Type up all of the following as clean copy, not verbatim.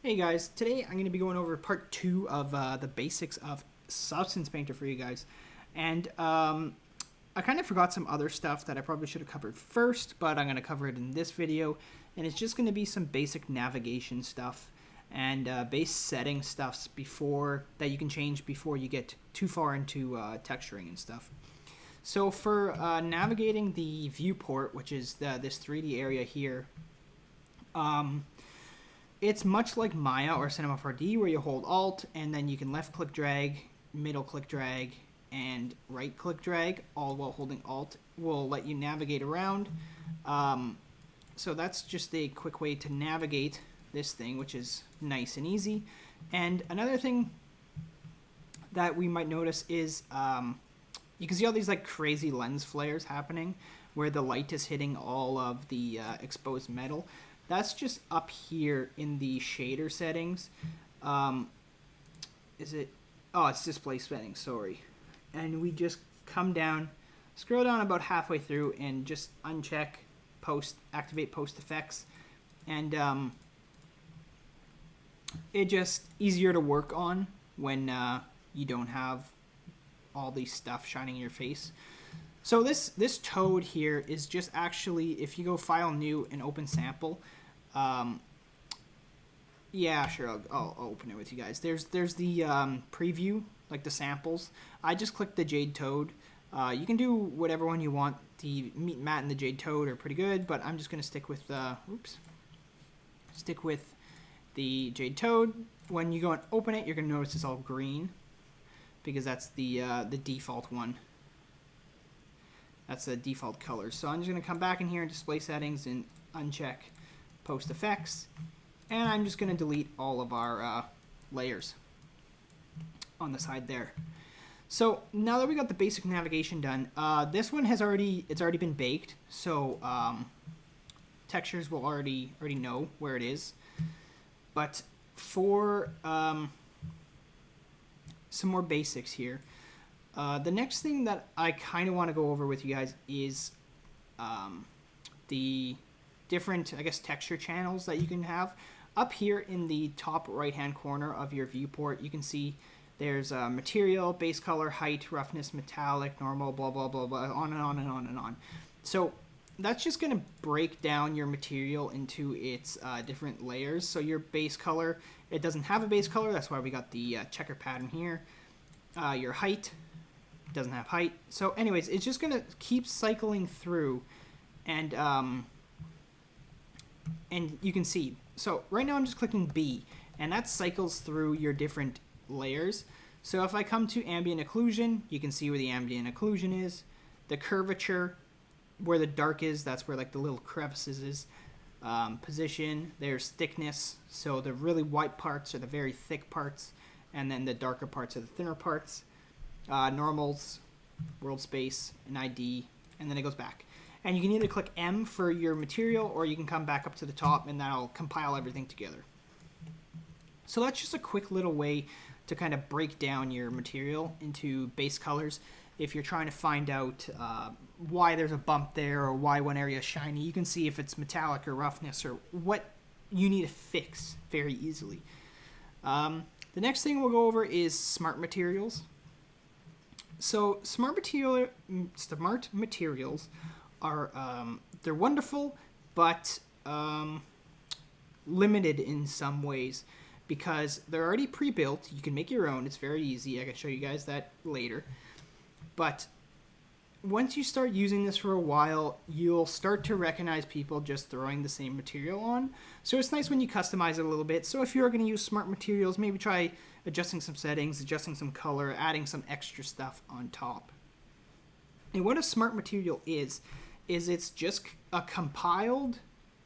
Hey guys, today I'm going to be going over part 2 of the basics of Substance Painter for you guys. And I kind of forgot some other stuff that I probably should have covered first, but I'm going to cover it in this video. And it's just going to be some basic navigation stuff and base setting stuffs before that you can change before you get too far into texturing and stuff. So for navigating the viewport, which is this 3D area here, it's much like Maya or Cinema 4D where you hold Alt and then you can left click drag, middle click drag, and right click drag, all while holding Alt will let you navigate around. So that's just a quick way to navigate this thing, which is nice and easy. And another thing that we might notice is you can see all these like crazy lens flares happening where the light is hitting all of the exposed metal. That's just up here in the shader settings. Is it? Oh, it's display settings, sorry. And we just come down, scroll down about halfway through and just uncheck activate post effects. And it's just easier to work on when you don't have all these stuff shining in your face. So this toad here is just actually, if you go File, New, and Open Sample, yeah, sure, I'll open it with you guys. There's the preview, like the samples. I just clicked the Jade Toad. You can do whatever one you want. The Meat Matte and the Jade Toad are pretty good, but I'm just going to stick with the Jade Toad. When you go and open it, you're going to notice it's all green because that's the default one. That's the default color. So I'm just going to come back in here in display settings and uncheck post effects. And I'm just going to delete all of our layers on the side there. So now that we got the basic navigation done, this one has already been baked. So textures will already know where it is. But for some more basics here, the next thing that I kind of want to go over with you guys is the different, I guess, texture channels that you can have. Up here in the top right hand corner of your viewport, you can see there's material, base color, height, roughness, metallic, normal, blah, blah, blah, blah, on and on and on and on. So that's just going to break down your material into its different layers. So your base color, it doesn't have a base color. That's why we got the checker pattern here. Your height doesn't have height. So anyways, it's just going to keep cycling through, and you can see. So right now I'm just clicking B, and that cycles through your different layers. So if I come to ambient occlusion, you can see where the ambient occlusion is. The curvature, where the dark is, that's where like the little crevices is. Position, there's thickness, so the really white parts are the very thick parts, and then the darker parts are the thinner parts. Normals, world space, and ID, and then it goes back. And you can either click M for your material, or you can come back up to the top and that'll compile everything together. So that's just a quick little way to kind of break down your material into base colors. If you're trying to find out why there's a bump there or why one area is shiny, you can see if it's metallic or roughness or what you need to fix very easily. The next thing we'll go over is smart materials. So smart materials are they're wonderful, but limited in some ways because they're already pre-built. You can make your own. It's very easy. I can show you guys that later. But once you start using this for a while, you'll start to recognize people just throwing the same material on. So it's nice when you customize it a little bit. So if you're going to use smart materials, maybe try adjusting some settings, adjusting some color, adding some extra stuff on top. And what a smart material is it's just a compiled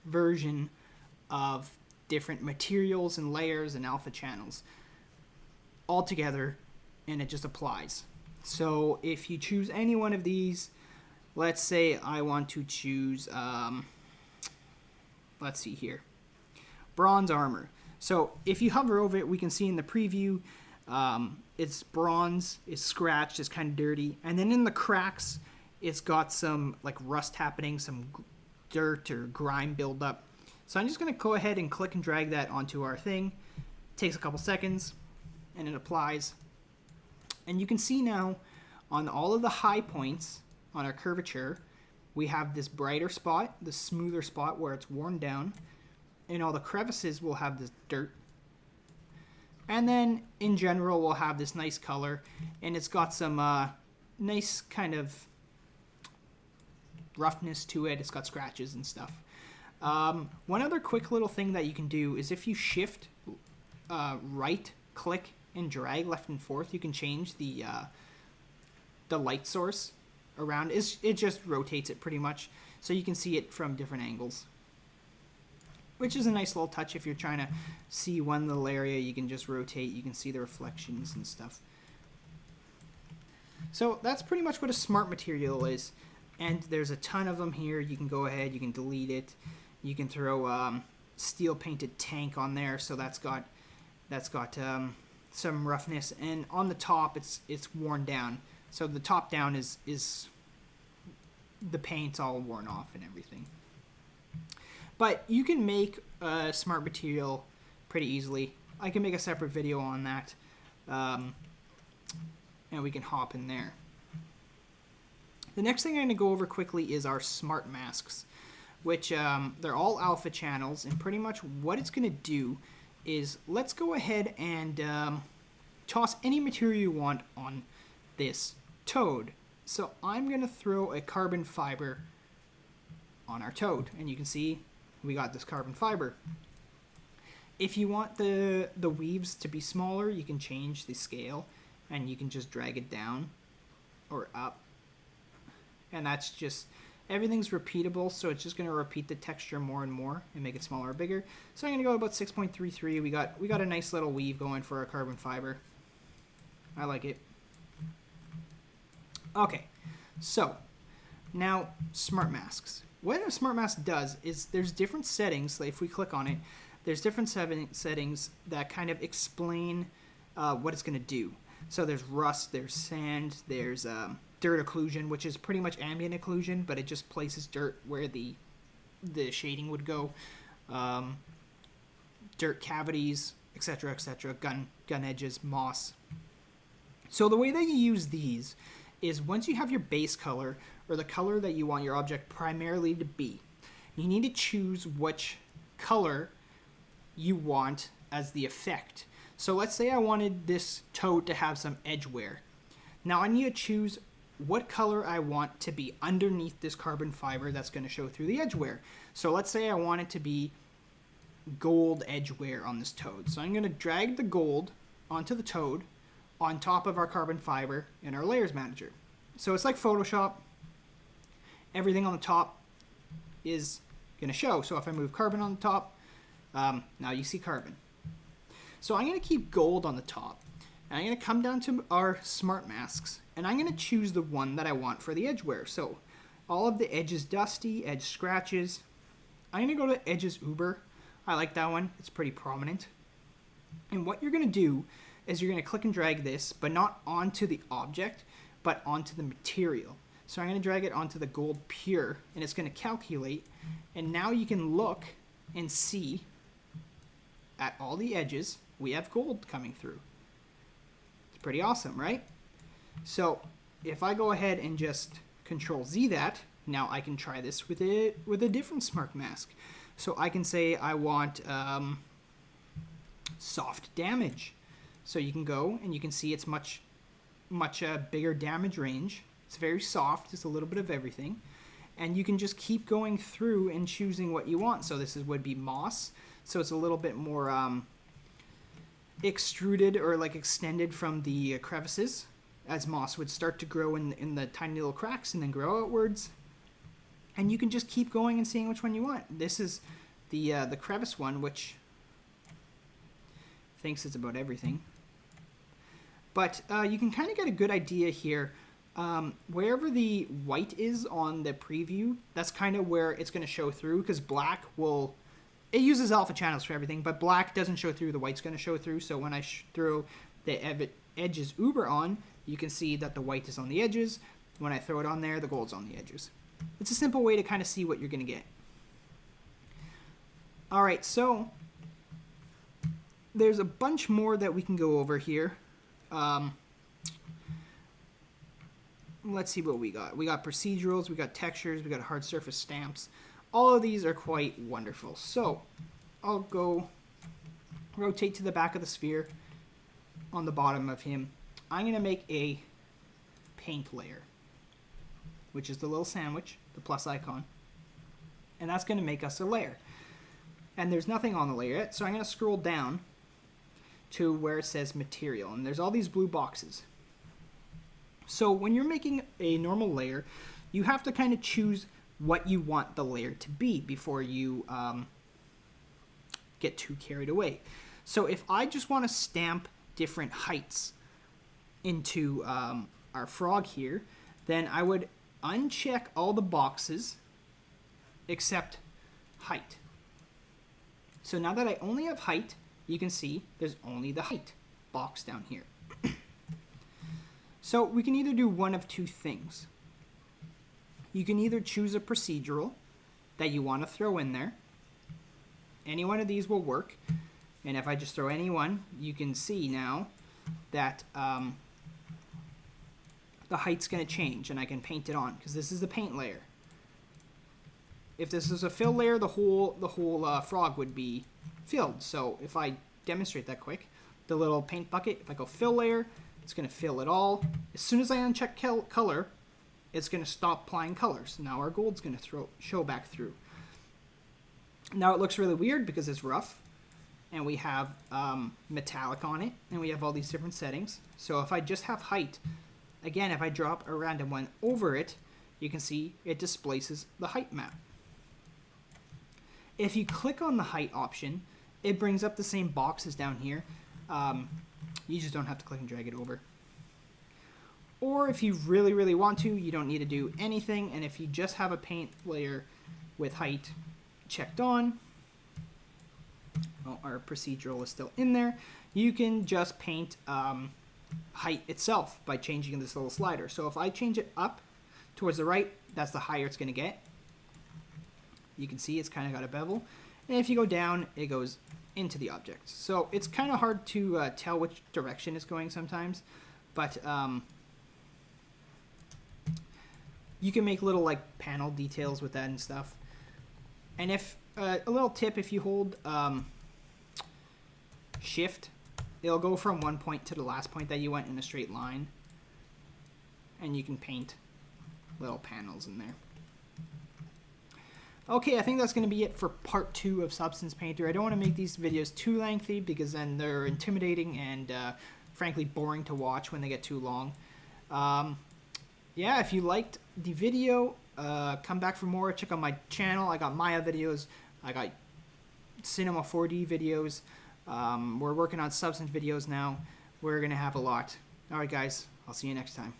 version of different materials and layers and alpha channels all together, and it just applies. So if you choose any one of these, let's say I want to choose, let's see here, bronze armor. So if you hover over it, we can see in the preview, it's bronze, it's scratched, it's kind of dirty. And then in the cracks, it's got some like rust happening, some dirt or grime buildup. So I'm just going to go ahead and click and drag that onto our thing. takes a couple seconds, and it applies. And you can see now on all of the high points on our curvature, we have this brighter spot, the smoother spot where it's worn down. In all the crevices, we'll have this dirt. And then in general, we'll have this nice color, and it's got some nice kind of roughness to it. It's got scratches and stuff. One other quick little thing that you can do is if you shift right click and drag left and forth, you can change the light source around. It just rotates it pretty much, so you can see it from different angles, which is a nice little touch. If you're trying to see one little area, you can just rotate. You can see the reflections and stuff. So that's pretty much what a smart material is, and there's a ton of them here. You can go ahead, you can delete it. You can throw steel painted tank on there, so that's got some roughness, and on the top it's worn down. So the top down is the paint's all worn off and everything. But you can make a smart material pretty easily. I can make a separate video on that, and we can hop in there. The next thing I'm going to go over quickly is our smart masks, which they're all alpha channels, and pretty much what it's going to do is, let's go ahead and toss any material you want on this toad. So I'm going to throw a carbon fiber on our toad, and you can see we got this carbon fiber. If you want the weaves to be smaller, you can change the scale, and you can just drag it down or up, and that's just, everything's repeatable, so it's just going to repeat the texture more and more and make it smaller or bigger. So I'm going to go about 6.33. We got a nice little weave going for our carbon fiber. I like it. Okay, so now smart masks. What a smart mask does is there's different settings. Like if we click on it, there's different settings that kind of explain what it's going to do. So there's rust, there's sand, there's dirt occlusion, which is pretty much ambient occlusion, but it just places dirt where the shading would go. Dirt cavities, etc., etc., gun edges, moss. So the way that you use these is once you have your base color, or the color that you want your object primarily to be, you need to choose which color you want as the effect. So let's say I wanted this toad to have some edge wear. Now I need to choose what color I want to be underneath this carbon fiber that's going to show through the edge wear. So let's say I want it to be gold edge wear on this toad. So I'm going to drag the gold onto the toad on top of our carbon fiber in our layers manager. So it's like Photoshop. Everything on the top is going to show. So if I move carbon on the top, now you see carbon. So I'm going to keep gold on the top. And I'm going to come down to our smart masks, and I'm going to choose the one that I want for the edge wear. So all of the edges dusty, edge scratches. I'm going to go to edges uber. I like that one. It's pretty prominent. And what you're going to do is you're going to click and drag this, but not onto the object, but onto the material. So I'm going to drag it onto the gold pure, and it's going to calculate. And now you can look and see at all the edges, we have gold coming through. It's pretty awesome, right? So if I go ahead and just Control Z that, now I can try this with a different smart mask. So I can say I want soft damage. So you can go and you can see it's much bigger damage range. It's very soft. It's a little bit of everything. And you can just keep going through and choosing what you want. So this would be moss. So it's a little bit more extruded or like extended from the crevices, as moss would start to grow in the tiny little cracks and then grow outwards. And you can just keep going and seeing which one you want. This is the crevice one, which thinks it's about everything. But you can kind of get a good idea here. Wherever the white is on the preview, that's kind of where it's going to show through, because black will... It uses alpha channels for everything, but black doesn't show through. The white's going to show through. So when I throw the edges uber on, you can see that the white is on the edges. When I throw it on there, the gold's on the edges. It's a simple way to kind of see what you're going to get. All right, so there's a bunch more that we can go over here. Let's see what we got. We got procedurals, we got textures, we got hard surface stamps. All of these are quite wonderful. So I'll go rotate to the back of the sphere on the bottom of him. I'm going to make a paint layer, which is the little sandwich, the plus icon. And that's going to make us a layer. And there's nothing on the layer yet, so I'm going to scroll down to where it says material. And there's all these blue boxes. So when you're making a normal layer, you have to kind of choose what you want the layer to be before you get too carried away. So if I just want to stamp different heights into our frog here, then I would uncheck all the boxes except height. So now that I only have height, you can see there's only the height box down here. So we can either do one of two things. You can either choose a procedural that you want to throw in there. Any one of these will work. And if I just throw any one, you can see now that the height's going to change, and I can paint it on because this is the paint layer. If this is a fill layer, the whole frog would be filled. So if I demonstrate that quick, the little paint bucket, if I go fill layer, it's going to fill it all. As soon as I uncheck color, it's going to stop applying colors. Now our gold's going to show back through. Now it looks really weird because it's rough, and we have metallic on it, and we have all these different settings. So if I just have height, again, if I drop a random one over it, you can see it displaces the height map. If you click on the height option, it brings up the same boxes down here. You just don't have to click and drag it over. Or if you really, really want to, you don't need to do anything. And if you just have a paint layer with height checked on, well, our procedural is still in there, you can just paint height itself by changing this little slider. So if I change it up towards the right, that's the higher it's going to get. You can see it's kind of got a bevel. And if you go down, it goes into the object. So it's kind of hard to tell which direction it's going sometimes. But you can make little like panel details with that and stuff. And if a little tip, if you hold shift, it'll go from one point to the last point that you went in a straight line. And you can paint little panels in there. Okay, I think that's going to be it for part 2 of Substance Painter. I don't want to make these videos too lengthy because then they're intimidating and frankly boring to watch when they get too long. Yeah, if you liked the video, come back for more. Check out my channel. I got Maya videos. I got Cinema 4D videos. We're working on Substance videos now. We're going to have a lot. Alright guys, I'll see you next time.